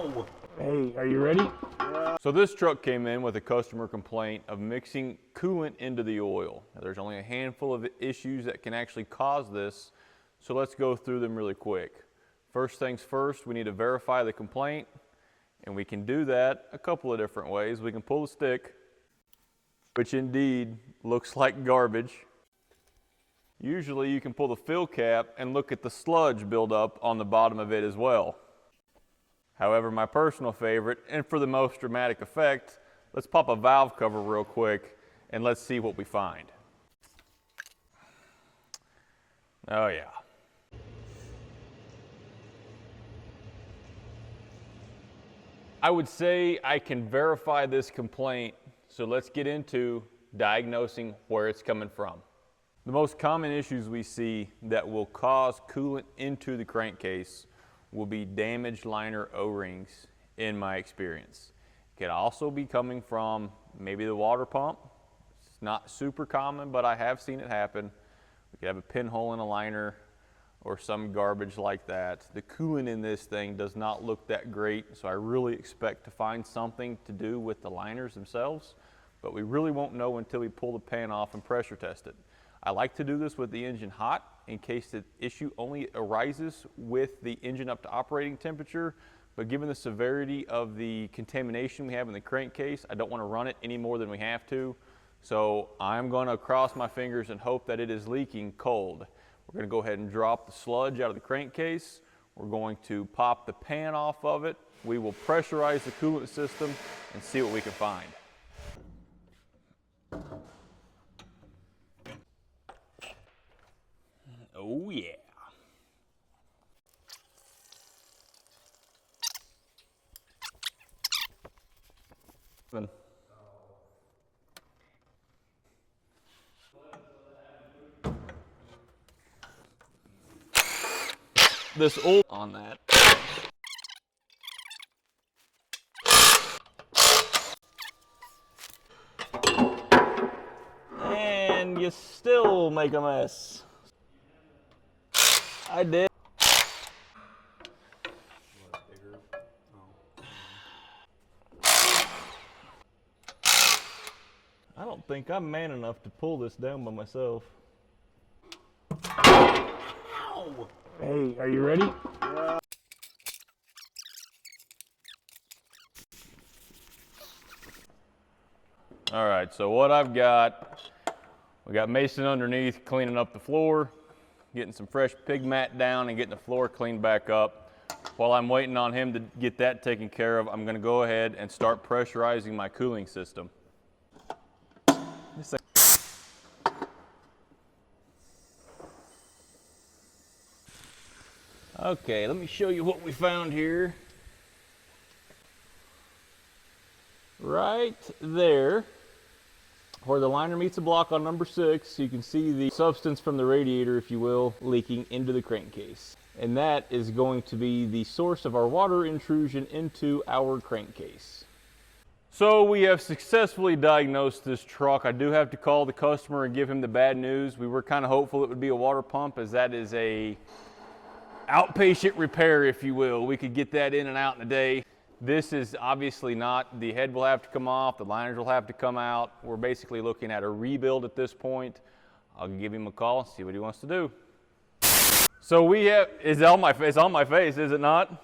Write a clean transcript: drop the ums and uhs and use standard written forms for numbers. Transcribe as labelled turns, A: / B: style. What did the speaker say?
A: Ow! Hey, are you ready?
B: So this truck came in with a customer complaint of mixing coolant into the oil. Now, there's only a handful of issues that can actually cause this, so let's go through them really quick. First things first, we need to verify the complaint, and we can do that a couple of different ways. We can pull the stick, which indeed looks like garbage. Usually you can pull the fill cap and look at the sludge buildup on the bottom of it as well. However, my personal favorite, and for the most dramatic effect, let's pop a valve cover real quick and let's see what we find. Oh yeah. I would say I can verify this complaint, so let's get into diagnosing where it's coming from. The most common issues we see that will cause coolant into the crankcase will be damaged liner O-rings in my experience. It could also be coming from maybe the water pump. It's not super common, but I have seen it happen. We could have a pinhole in a liner or some garbage like that. The coolant in this thing does not look that great, so I really expect to find something to do with the liners themselves, but we really won't know until we pull the pan off and pressure test it. I like to do this with the engine hot in case the issue only arises with the engine up to operating temperature, but given the severity of the contamination we have in the crankcase, I don't want to run it any more than we have to. So I'm going to cross my fingers and hope that it is leaking cold. We're going to go ahead and drop the sludge out of the crankcase. We're going to pop the pan off of it. We will pressurize the coolant system and see what we can find. Oh yeah. This oil on that. And you still make a mess. I did. I don't think I'm man enough to pull this down by myself.
A: Ow! Hey, are you ready? Yeah.
B: All right, so what I've got, we got Mason underneath cleaning up the floor, getting some fresh pig mat down and getting the floor cleaned back up. While I'm waiting on him to get that taken care of, I'm gonna go ahead and start pressurizing my cooling system. Okay, let me show you what we found here. Right there, where the liner meets the block on number 6, you can see the substance from the radiator, if you will, leaking into the crankcase. And that is going to be the source of our water intrusion into our crankcase. So we have successfully diagnosed this truck. I do have to call the customer and give him the bad news. We were kind of hopeful it would be a water pump, as that is a outpatient repair, if you will. We could get that in and out in a day. This is obviously not. The head will have to come off, the liners will have to come out. We're basically looking at a rebuild at this point. I'll give him a call and see what he wants to do. So we have, it's on my face, is it not?